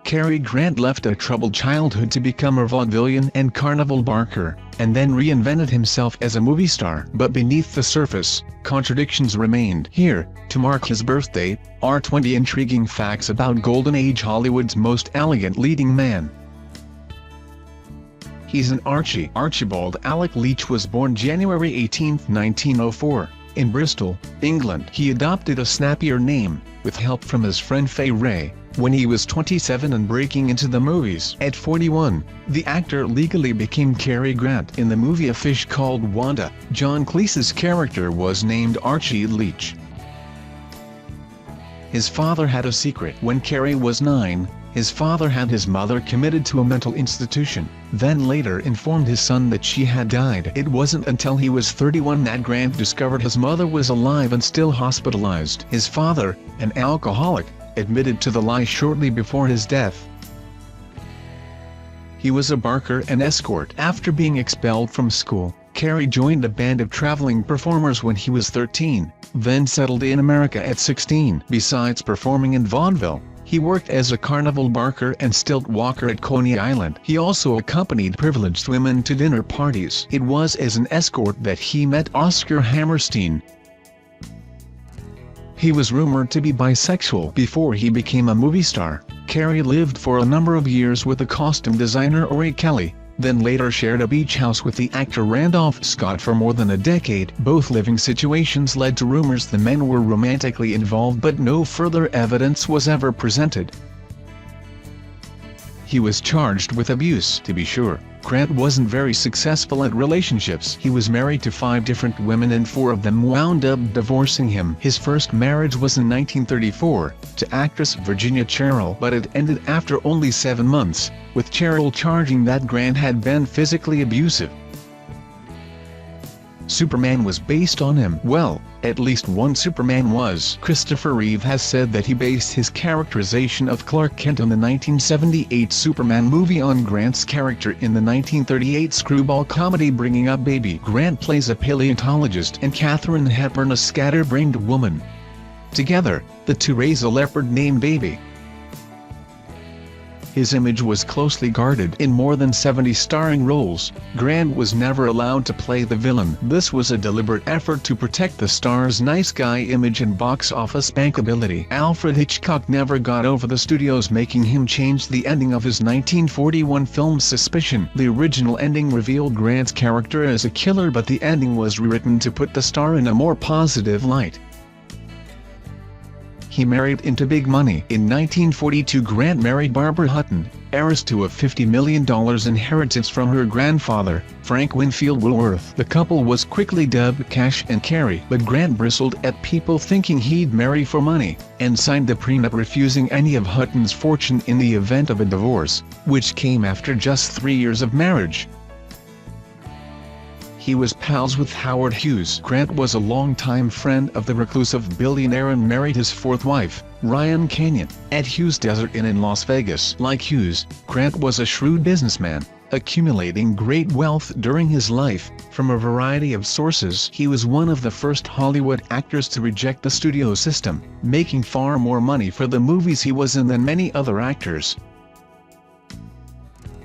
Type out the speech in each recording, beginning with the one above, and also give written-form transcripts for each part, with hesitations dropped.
Cary Grant left a troubled childhood to become a vaudevillian and carnival barker, and then reinvented himself as a movie star. But beneath the surface, contradictions remained. Here, to mark his birthday, are 20 intriguing facts about Golden Age Hollywood's most elegant leading man. He's an Archie. Archibald Alec Leach was born January 18, 1904, in Bristol, England. He adopted a snappier name, with help from his friend Fay Ray, when he was 27 and breaking into the movies. At 41, the actor legally became Cary Grant in the movie A Fish Called Wanda. John Cleese's character was named Archie Leach. His father had a secret. When Cary was 9, his father had his mother committed to a mental institution, then later informed his son that she had died. It wasn't until he was 31 that Grant discovered his mother was alive and still hospitalized. His father, an alcoholic, admitted to the lie shortly before his death. He was a barker and escort. After being expelled from school, Cary joined a band of traveling performers when he was 13, then settled in America at 16. Besides performing in vaudeville, he worked as a carnival barker and stilt walker at Coney Island. He also accompanied privileged women to dinner parties. It was as an escort that he met Oscar Hammerstein. He was rumored to be bisexual before he became a movie star. Cary lived for a number of years with the costume designer Ori Kelly, then later shared a beach house with the actor Randolph Scott for more than a decade. Both living situations led to rumors the men were romantically involved, but no further evidence was ever presented. He was charged with abuse. To be sure, Grant wasn't very successful at relationships. He was married to 5 different women and 4 of them wound up divorcing him. His first marriage was in 1934, to actress Virginia Cherrill, but it ended after only 7 months, with Cherrill charging that Grant had been physically abusive. Superman was based on him. Well, at least one Superman was. Christopher Reeve has said that he based his characterization of Clark Kent in the 1978 Superman movie on Grant's character in the 1938 screwball comedy Bringing Up Baby. Grant plays a paleontologist and Katharine Hepburn a scatterbrained woman. Together, the two raise a leopard named Baby. His image was closely guarded. In more than 70 starring roles, Grant was never allowed to play the villain. This was a deliberate effort to protect the star's nice guy image and box office bankability. Alfred Hitchcock never got over the studios making him change the ending of his 1941 film Suspicion. The original ending revealed Grant's character as a killer, but the ending was rewritten to put the star in a more positive light. He married into big money. In 1942, Grant married Barbara Hutton, heiress to a $50 million inheritance from her grandfather, Frank Winfield Woolworth. The couple was quickly dubbed Cash and Cary, but Grant bristled at people thinking he'd marry for money, and signed the prenup refusing any of Hutton's fortune in the event of a divorce, which came after just 3 years of marriage. He was pals with Howard Hughes. Grant was a longtime friend of the reclusive billionaire and married his 4th wife, Ryan Canyon, at Hughes Desert Inn in Las Vegas. Like Hughes, Grant was a shrewd businessman, accumulating great wealth during his life. From a variety of sources, he was one of the first Hollywood actors to reject the studio system, making far more money for the movies he was in than many other actors.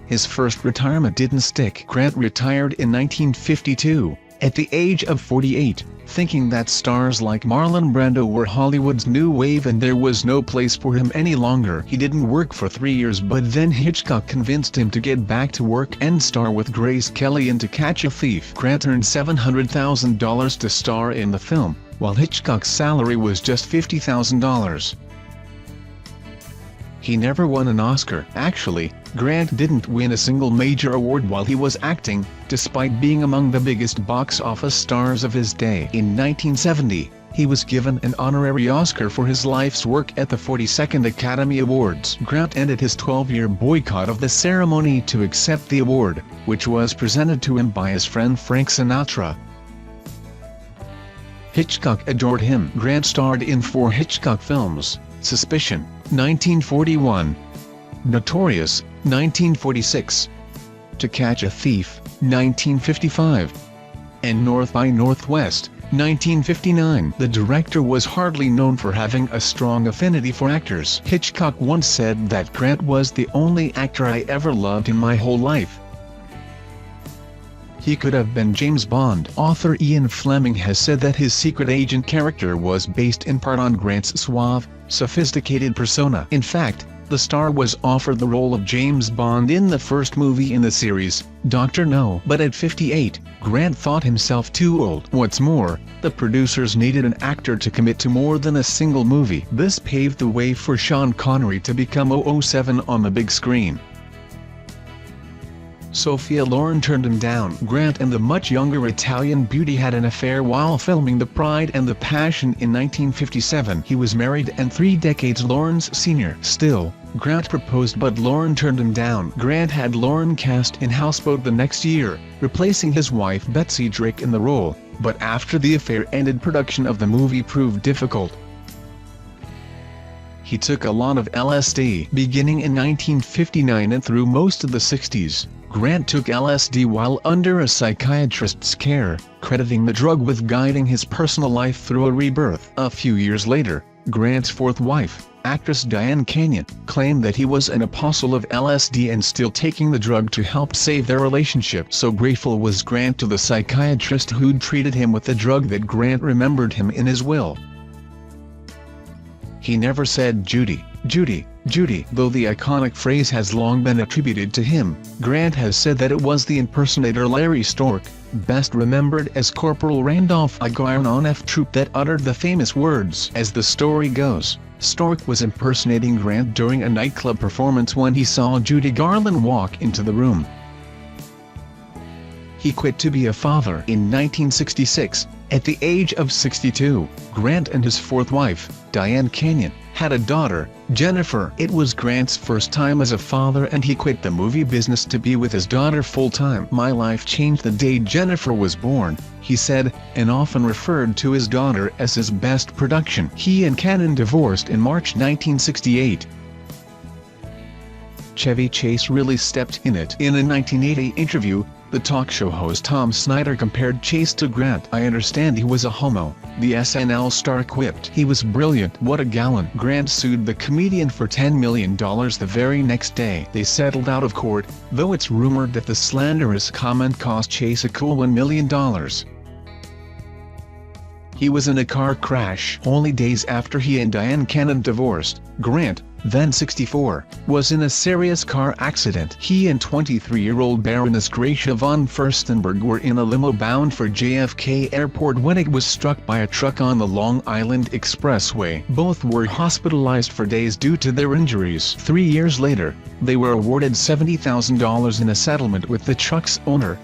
His first retirement didn't stick. Grant retired in 1952, at the age of 48, thinking that stars like Marlon Brando were Hollywood's new wave and there was no place for him any longer. He didn't work for 3 years, but then Hitchcock convinced him to get back to work and star with Grace Kelly in To Catch a Thief. Grant earned $700,000 to star in the film, while Hitchcock's salary was just $50,000. He never won an Oscar. Actually, Grant didn't win a single major award while he was acting, despite being among the biggest box office stars of his day. In 1970, he was given an honorary Oscar for his life's work at the 42nd Academy Awards. Grant ended his 12-year boycott of the ceremony to accept the award, which was presented to him by his friend Frank Sinatra. Hitchcock adored him. Grant starred in 4 Hitchcock films: Suspicion, 1941, Notorious, 1946, To Catch a Thief, 1955, and North by Northwest, 1959. The director was hardly known for having a strong affinity for actors. Hitchcock once said that Grant was the only actor I ever loved in my whole life. He could have been James Bond. Author Ian Fleming has said that his secret agent character was based in part on Grant's suave, sophisticated persona. In fact, the star was offered the role of James Bond in the first movie in the series, Dr. No. But at 58, Grant thought himself too old. What's more, the producers needed an actor to commit to more than a single movie. This paved the way for Sean Connery to become 007 on the big screen. Sophia Loren turned him down. Grant and the much younger Italian beauty had an affair while filming The Pride and the Passion in 1957. He was married and 3 decades Loren's senior. Still, Grant proposed but Loren turned him down. Grant had Loren cast in Houseboat the next year, replacing his wife Betsy Drake in the role, but after the affair ended, production of the movie proved difficult. He took a lot of LSD. Beginning in 1959 and through most of the 60s, Grant took LSD while under a psychiatrist's care, crediting the drug with guiding his personal life through a rebirth. A few years later, Grant's 4th wife, actress Diane Kenyon, claimed that he was an apostle of LSD and still taking the drug to help save their relationship. So grateful was Grant to the psychiatrist who'd treated him with the drug that Grant remembered him in his will. He never said Judy, Judy, Judy. Though the iconic phrase has long been attributed to him, Grant has said that it was the impersonator Larry Stork, best remembered as Corporal Randolph Aguirre on F Troop, that uttered the famous words. As the story goes, Stork was impersonating Grant during a nightclub performance when he saw Judy Garland walk into the room. He quit to be a father in 1966. At the age of 62, Grant and his 4th wife, Diane Kenyon, had a daughter, Jennifer. It was Grant's first time as a father and he quit the movie business to be with his daughter full-time. "My life changed the day Jennifer was born," he said, and often referred to his daughter as his best production. He and Kenyon divorced in March 1968. Chevy Chase really stepped in it. In a 1980 interview, the talk show host Tom Snyder compared Chase to Grant. "I understand he was a homo," the SNL star quipped. "He was brilliant. What a gallant." Grant sued the comedian for $10 million the very next day. They settled out of court, though it's rumored that the slanderous comment cost Chase a cool $1 million. He was in a car crash. Only days after he and Diane Kenyon divorced, Grant, then 64, was in a serious car accident. He and 23-year-old Baroness Gracia von Furstenberg were in a limo bound for JFK Airport when it was struck by a truck on the Long Island Expressway. Both were hospitalized for days due to their injuries. 3 years later, they were awarded $70,000 in a settlement with the truck's owner.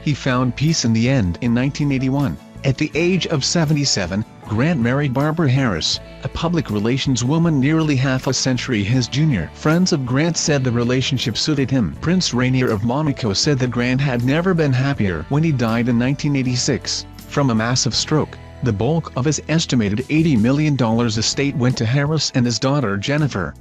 He found peace in the end. In 1981, at the age of 77, Grant married Barbara Harris, a public relations woman nearly half a century his junior. Friends of Grant said the relationship suited him. Prince Rainier of Monaco said that Grant had never been happier. When he died in 1986, from a massive stroke, the bulk of his estimated $80 million estate went to Harris and his daughter Jennifer.